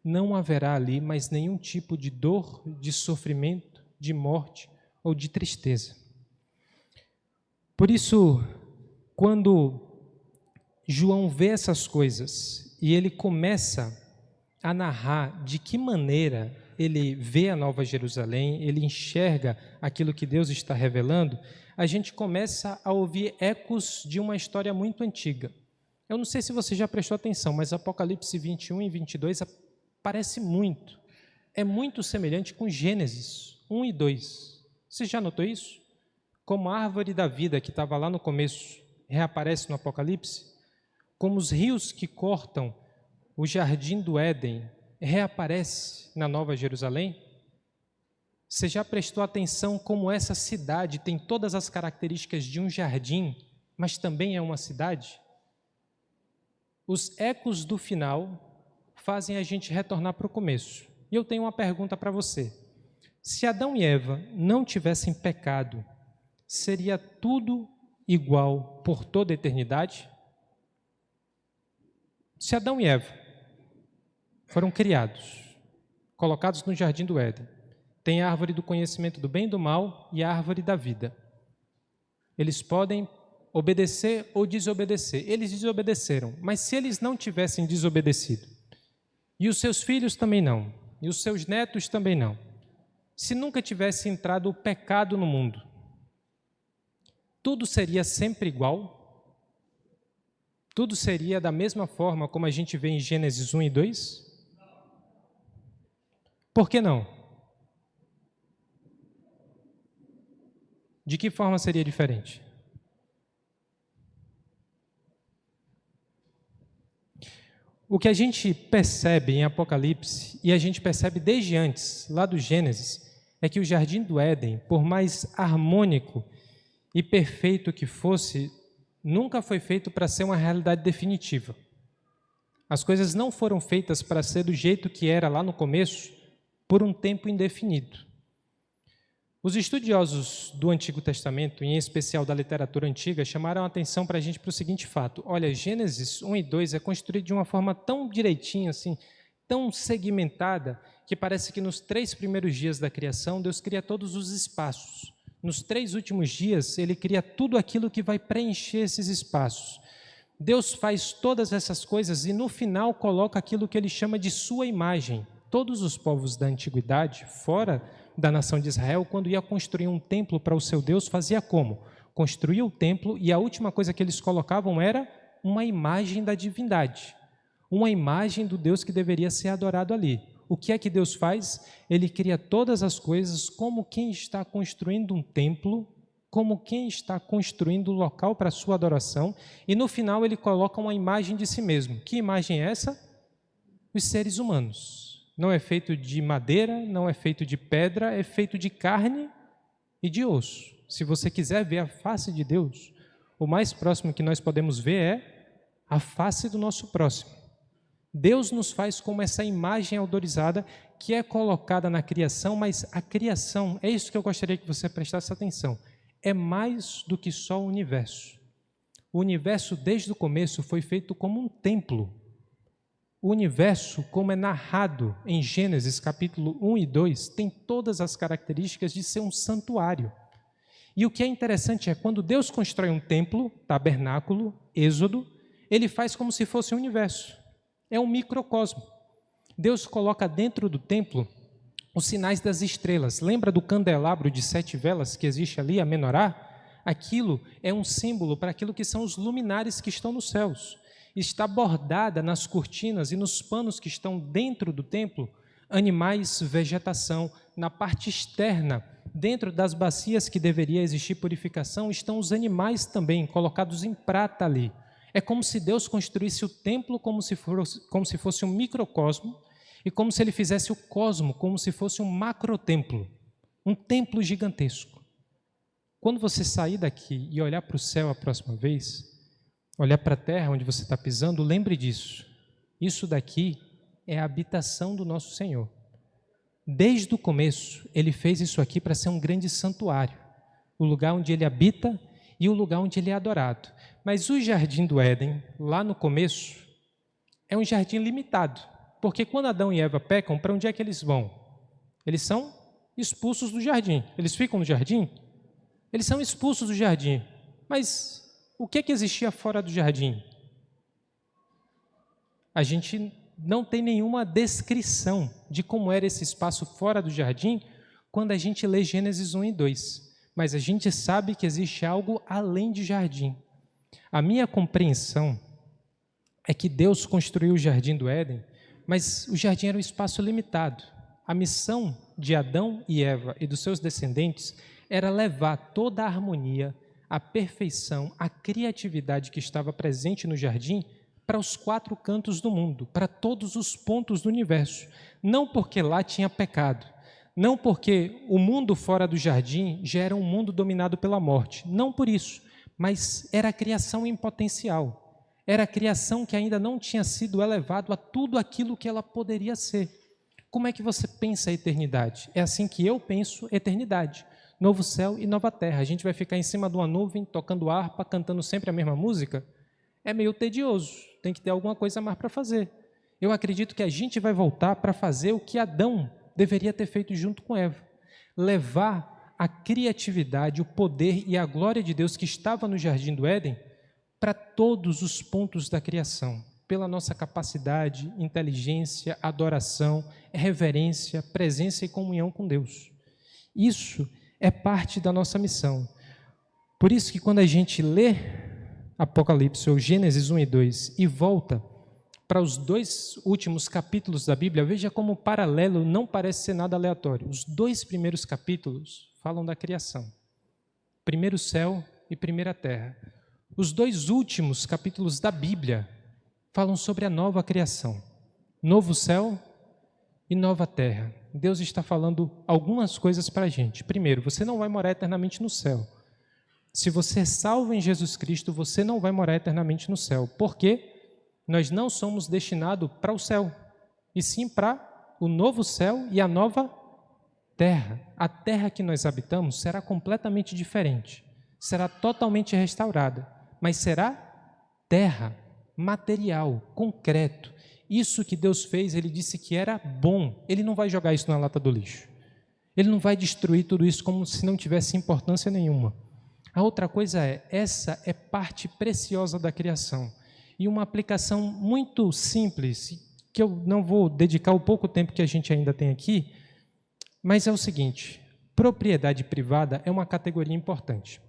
não haverá ali mais nenhum tipo de dor, de sofrimento, de morte ou de tristeza. Por isso, quando João vê essas coisas e ele começa a narrar de que maneira ele vê a Nova Jerusalém, ele enxerga aquilo que Deus está revelando, a gente começa a ouvir ecos de uma história muito antiga. Eu não sei se você já prestou atenção, mas Apocalipse 21 e 22 parece muito. É muito semelhante com Gênesis 1 e 2. Você já notou isso? Como a árvore da vida que estava lá no começo reaparece no Apocalipse, como os rios que cortam o jardim do Éden reaparece na Nova Jerusalém. Você já prestou atenção como essa cidade tem todas as características de um jardim, mas também é uma cidade? Os ecos do final fazem a gente retornar para o começo. E eu tenho uma pergunta para você. Se Adão e Eva não tivessem pecado, seria tudo igual por toda a eternidade? Se Adão e Eva foram criados, colocados no jardim do Éden, tem a árvore do conhecimento do bem e do mal e a árvore da vida. Eles podem obedecer ou desobedecer. Eles desobedeceram, mas se eles não tivessem desobedecido, e os seus filhos também não, e os seus netos também não, se nunca tivesse entrado o pecado no mundo, tudo seria sempre igual? Tudo seria da mesma forma como a gente vê em Gênesis 1 e 2? Por que não? De que forma seria diferente? O que a gente percebe em Apocalipse, e a gente percebe desde antes, lá do Gênesis, é que o jardim do Éden, por mais harmônico e perfeito que fosse, nunca foi feito para ser uma realidade definitiva. As coisas não foram feitas para ser do jeito que era lá no começo, por um tempo indefinido. Os estudiosos do Antigo Testamento, em especial da literatura antiga, chamaram a atenção para a gente para o seguinte fato. Olha, Gênesis 1 e 2 é construído de uma forma tão direitinha, assim, tão segmentada, que parece que nos 3 primeiros dias da criação, Deus cria todos os espaços. Nos 3 últimos dias, Ele cria tudo aquilo que vai preencher esses espaços. Deus faz todas essas coisas e no final coloca aquilo que Ele chama de sua imagem. Todos os povos da antiguidade, fora da nação de Israel, quando ia construir um templo para o seu Deus, fazia como? Construía o templo e a última coisa que eles colocavam era uma imagem da divindade. uma imagem do Deus que deveria ser adorado ali. O que é que Deus faz? Ele cria todas as coisas como quem está construindo um templo, como quem está construindo um local para a sua adoração, e no final ele coloca uma imagem de si mesmo. Que imagem é essa? Os seres humanos. Não é feito de madeira, não é feito de pedra, é feito de carne e de osso. Se você quiser ver a face de Deus, o mais próximo que nós podemos ver é a face do nosso próximo. Deus nos faz como essa imagem autorizada que é colocada na criação, mas a criação, é isso que eu gostaria que você prestasse atenção, é mais do que só o universo. O universo, desde o começo, foi feito como um templo. O universo, como é narrado em Gênesis capítulo 1 e 2, tem todas as características de ser um santuário. E o que é interessante é quando Deus constrói um templo, tabernáculo, Êxodo, ele faz como se fosse um universo. É um microcosmo. Deus coloca dentro do templo os sinais das estrelas. Lembra do candelabro de 7 velas que existe ali, a menorá? Aquilo é um símbolo para aquilo que são os luminares que estão nos céus. Está bordada nas cortinas e nos panos que estão dentro do templo, animais, vegetação. Na parte externa, dentro das bacias que deveria existir purificação, estão os animais também, colocados em prata ali. É como se Deus construísse o templo como se fosse um microcosmo e como se ele fizesse o cosmo como se fosse um macrotemplo, um templo gigantesco. Quando você sair daqui e olhar para o céu a próxima vez, olhar para a terra onde você está pisando, lembre disso. Isso daqui é a habitação do nosso Senhor. Desde o começo, ele fez isso aqui para ser um grande santuário, o lugar onde ele habita e o lugar onde ele é adorado. Mas o jardim do Éden, lá no começo, é um jardim limitado, porque quando Adão e Eva pecam, para onde é que eles vão? Eles são expulsos do jardim. Eles ficam no jardim? Eles são expulsos do jardim. Mas o que existia fora do jardim? A gente não tem nenhuma descrição de como era esse espaço fora do jardim quando a gente lê Gênesis 1 e 2. Mas a gente sabe que existe algo além de jardim. A minha compreensão é que Deus construiu o jardim do Éden, mas o jardim era um espaço limitado. A missão de Adão e Eva e dos seus descendentes era levar toda a harmonia, a perfeição, a criatividade que estava presente no jardim para os 4 cantos do mundo, para todos os pontos do universo. Não porque lá tinha pecado, não porque o mundo fora do jardim já era um mundo dominado pela morte, não por isso, mas era a criação em potencial. Era a criação que ainda não tinha sido elevado a tudo aquilo que ela poderia ser. Como é que você pensa a eternidade? É assim que eu penso eternidade. Novo céu e nova terra. A gente vai ficar em cima de uma nuvem, tocando harpa, cantando sempre a mesma música? É meio tedioso, tem que ter alguma coisa a mais para fazer. Eu acredito que a gente vai voltar para fazer o que Adão deveria ter feito junto com Eva. Levar a criatividade, o poder e a glória de Deus que estava no jardim do Éden para todos os pontos da criação, pela nossa capacidade, inteligência, adoração, reverência, presença e comunhão com Deus. Isso é parte da nossa missão. Por isso que quando a gente lê Apocalipse ou Gênesis 1 e 2 e volta para os 2 últimos capítulos da Bíblia, veja como o paralelo não parece ser nada aleatório. Os 2 primeiros capítulos falam da criação. Primeiro céu e primeira terra. Os 2 últimos capítulos da Bíblia falam sobre a nova criação. Novo céu e nova terra. Deus está falando algumas coisas para a gente. Primeiro, você não vai morar eternamente no céu. Se você é salvo em Jesus Cristo, você não vai morar eternamente no céu. Por quê? Nós não somos destinados para o céu, e sim para o novo céu e a nova terra. A terra que nós habitamos será completamente diferente. Será totalmente restaurada, mas será terra, material, concreto. Isso que Deus fez, Ele disse que era bom. Ele não vai jogar isso na lata do lixo. Ele não vai destruir tudo isso como se não tivesse importância nenhuma. A outra coisa essa é parte preciosa da criação. E uma aplicação muito simples, que eu não vou dedicar o pouco tempo que a gente ainda tem aqui, mas é o seguinte: propriedade privada é uma categoria importante.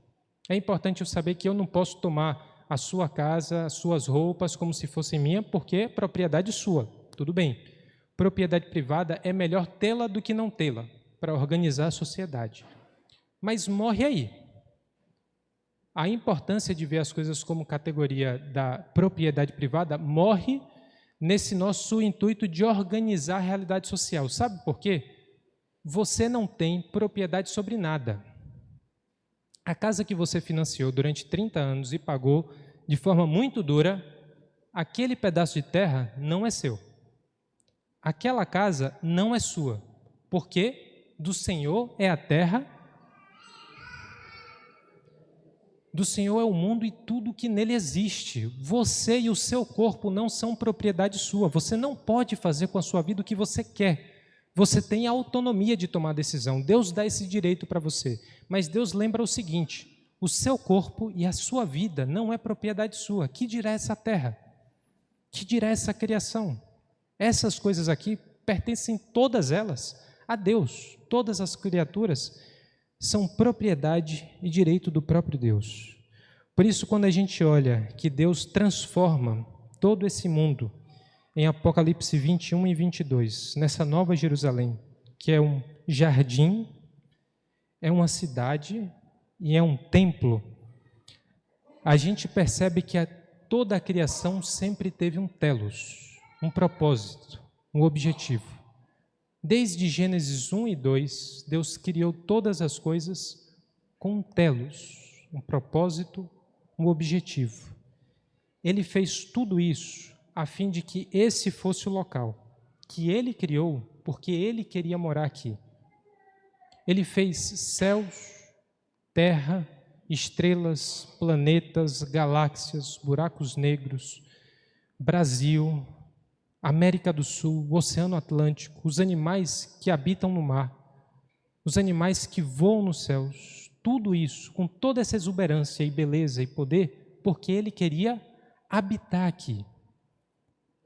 É importante eu saber que eu não posso tomar a sua casa, as suas roupas como se fossem minha, porque é propriedade sua. Tudo bem. Propriedade privada é melhor tê-la do que não tê-la, para organizar a sociedade. Mas morre aí. A importância de ver as coisas como categoria da propriedade privada morre nesse nosso intuito de organizar a realidade social. Sabe por quê? Você não tem propriedade sobre nada. A casa que você financiou durante 30 anos e pagou de forma muito dura, aquele pedaço de terra não é seu. Aquela casa não é sua, porque do Senhor é a terra, do Senhor é o mundo e tudo que nele existe. Você e o seu corpo não são propriedade sua. Você não pode fazer com a sua vida o que você quer. Você tem a autonomia de tomar decisão. Deus dá esse direito para você. Mas Deus lembra o seguinte: o seu corpo e a sua vida não é propriedade sua. Que dirá essa terra? Que dirá essa criação? Essas coisas aqui pertencem todas elas a Deus. Todas as criaturas são propriedade e direito do próprio Deus. Por isso, quando a gente olha que Deus transforma todo esse mundo em Apocalipse 21 e 22, nessa nova Jerusalém, que é um jardim, é uma cidade e é um templo, a gente percebe que toda a criação sempre teve um telos, um propósito, um objetivo. Desde Gênesis 1 e 2, Deus criou todas as coisas com um telos, um propósito, um objetivo. Ele fez tudo isso a fim de que esse fosse o local que Ele criou, porque Ele queria morar aqui. Ele fez céus, terra, estrelas, planetas, galáxias, buracos negros, Brasil, América do Sul, o Oceano Atlântico, os animais que habitam no mar, os animais que voam nos céus, tudo isso com toda essa exuberância e beleza e poder, porque Ele queria habitar aqui.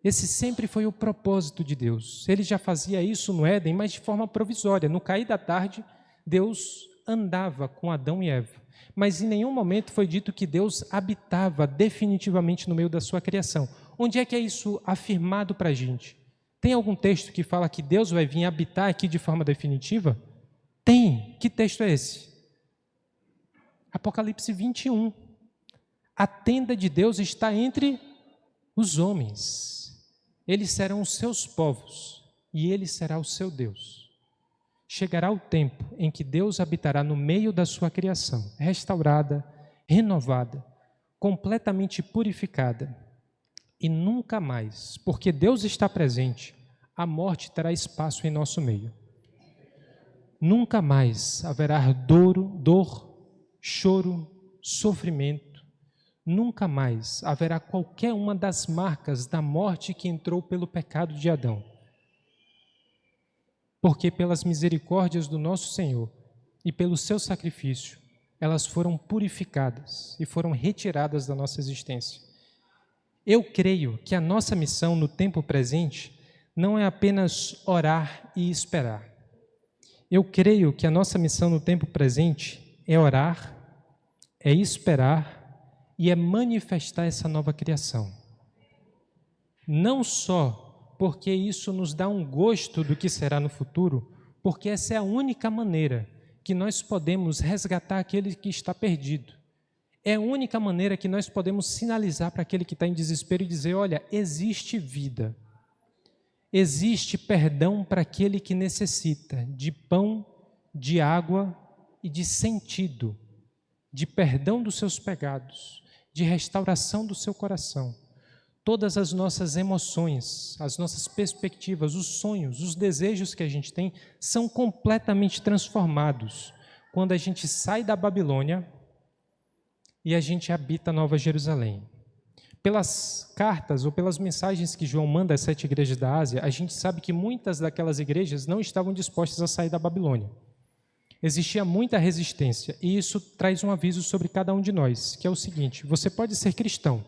Esse sempre foi o propósito de Deus. Ele já fazia isso no Éden, mas de forma provisória. No cair da tarde, Deus andava com Adão e Eva. Mas em nenhum momento foi dito que Deus habitava definitivamente no meio da sua criação. Onde é que é isso afirmado para a gente? Tem algum texto que fala que Deus vai vir habitar aqui de forma definitiva? Tem. Que texto é esse? Apocalipse 21. A tenda de Deus está entre os homens. Eles serão os seus povos e Ele será o seu Deus. Chegará o tempo em que Deus habitará no meio da sua criação, restaurada, renovada, completamente purificada. E nunca mais, porque Deus está presente, a morte terá espaço em nosso meio. Nunca mais haverá dor, choro, sofrimento. Nunca mais haverá qualquer uma das marcas da morte que entrou pelo pecado de Adão. Porque pelas misericórdias do nosso Senhor e pelo seu sacrifício, elas foram purificadas e foram retiradas da nossa existência. Eu creio que a nossa missão no tempo presente não é apenas orar e esperar. Eu creio que a nossa missão no tempo presente é orar, é esperar e é manifestar essa nova criação. Não só porque isso nos dá um gosto do que será no futuro, porque essa é a única maneira que nós podemos resgatar aquele que está perdido. É a única maneira que nós podemos sinalizar para aquele que está em desespero e dizer: olha, existe vida, existe perdão para aquele que necessita de pão, de água e de sentido, de perdão dos seus pecados, de restauração do seu coração. Todas as nossas emoções, as nossas perspectivas, os sonhos, os desejos que a gente tem são completamente transformados quando a gente sai da Babilônia e a gente habita Nova Jerusalém. Pelas cartas ou pelas mensagens que João manda às 7 igrejas da Ásia, a gente sabe que muitas daquelas igrejas não estavam dispostas a sair da Babilônia. Existia muita resistência e isso traz um aviso sobre cada um de nós, que é o seguinte: você pode ser cristão,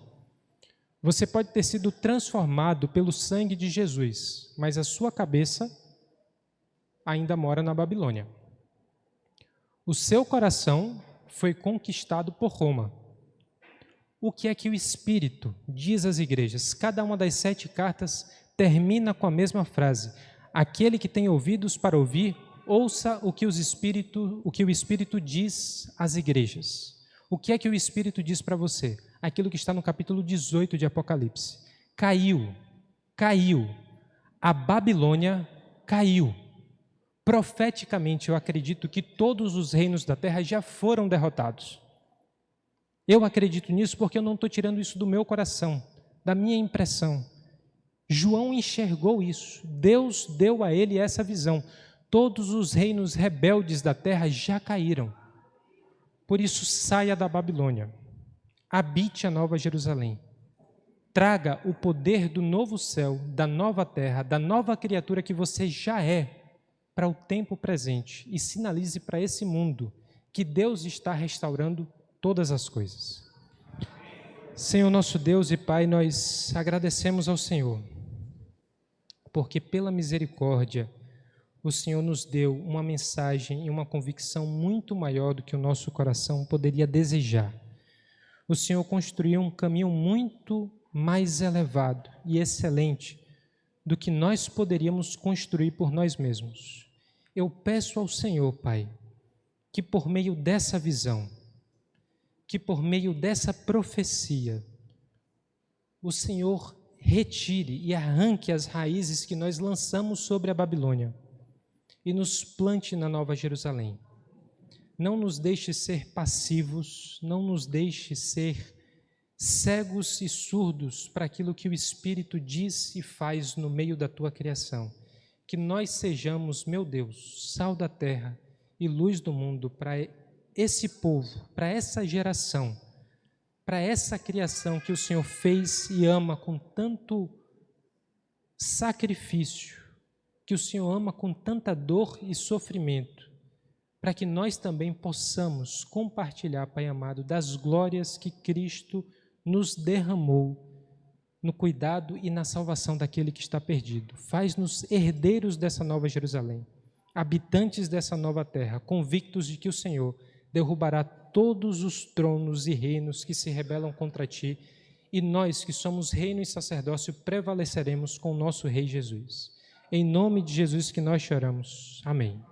você pode ter sido transformado pelo sangue de Jesus, mas a sua cabeça ainda mora na Babilônia. O seu coração foi conquistado por Roma. o que é que o Espírito diz às igrejas. Cada uma das 7 cartas termina com a mesma frase: aquele que tem ouvidos para ouvir, ouça o que o Espírito diz às igrejas. O que é que o Espírito diz para você? Aquilo que está no capítulo 18 de Apocalipse. Caiu. A Babilônia caiu. Profeticamente, eu acredito que todos os reinos da terra já foram derrotados. Eu acredito nisso porque eu não estou tirando isso do meu coração, da minha impressão. João enxergou isso. Deus deu a ele essa visão. Todos os reinos rebeldes da terra já caíram. Por isso, saia da Babilônia. Habite a Nova Jerusalém. Traga o poder do novo céu, da nova terra, da nova criatura que você já é, para o tempo presente e sinalize para esse mundo que Deus está restaurando todas as coisas. Senhor nosso Deus e Pai, nós agradecemos ao Senhor, porque pela misericórdia o Senhor nos deu uma mensagem e uma convicção muito maior do que o nosso coração poderia desejar. O Senhor construiu um caminho muito mais elevado e excelente do que nós poderíamos construir por nós mesmos. Eu peço ao Senhor, Pai, que por meio dessa visão, que por meio dessa profecia, o Senhor retire e arranque as raízes que nós lançamos sobre a Babilônia e nos plante na Nova Jerusalém. Não nos deixe ser passivos, não nos deixe ser cegos e surdos para aquilo que o Espírito diz e faz no meio da Tua criação. Que nós sejamos, meu Deus, sal da terra e luz do mundo para esse povo, para essa geração, para essa criação que o Senhor fez e ama com tanto sacrifício, que o Senhor ama com tanta dor e sofrimento, para que nós também possamos compartilhar, Pai amado, das glórias que Cristo nos derramou no cuidado e na salvação daquele que está perdido. Faz-nos herdeiros dessa nova Jerusalém, habitantes dessa nova terra, convictos de que o Senhor derrubará todos os tronos e reinos que se rebelam contra Ti, e nós que somos reino e sacerdócio prevaleceremos com o nosso Rei Jesus. Em nome de Jesus que nós choramos. Amém.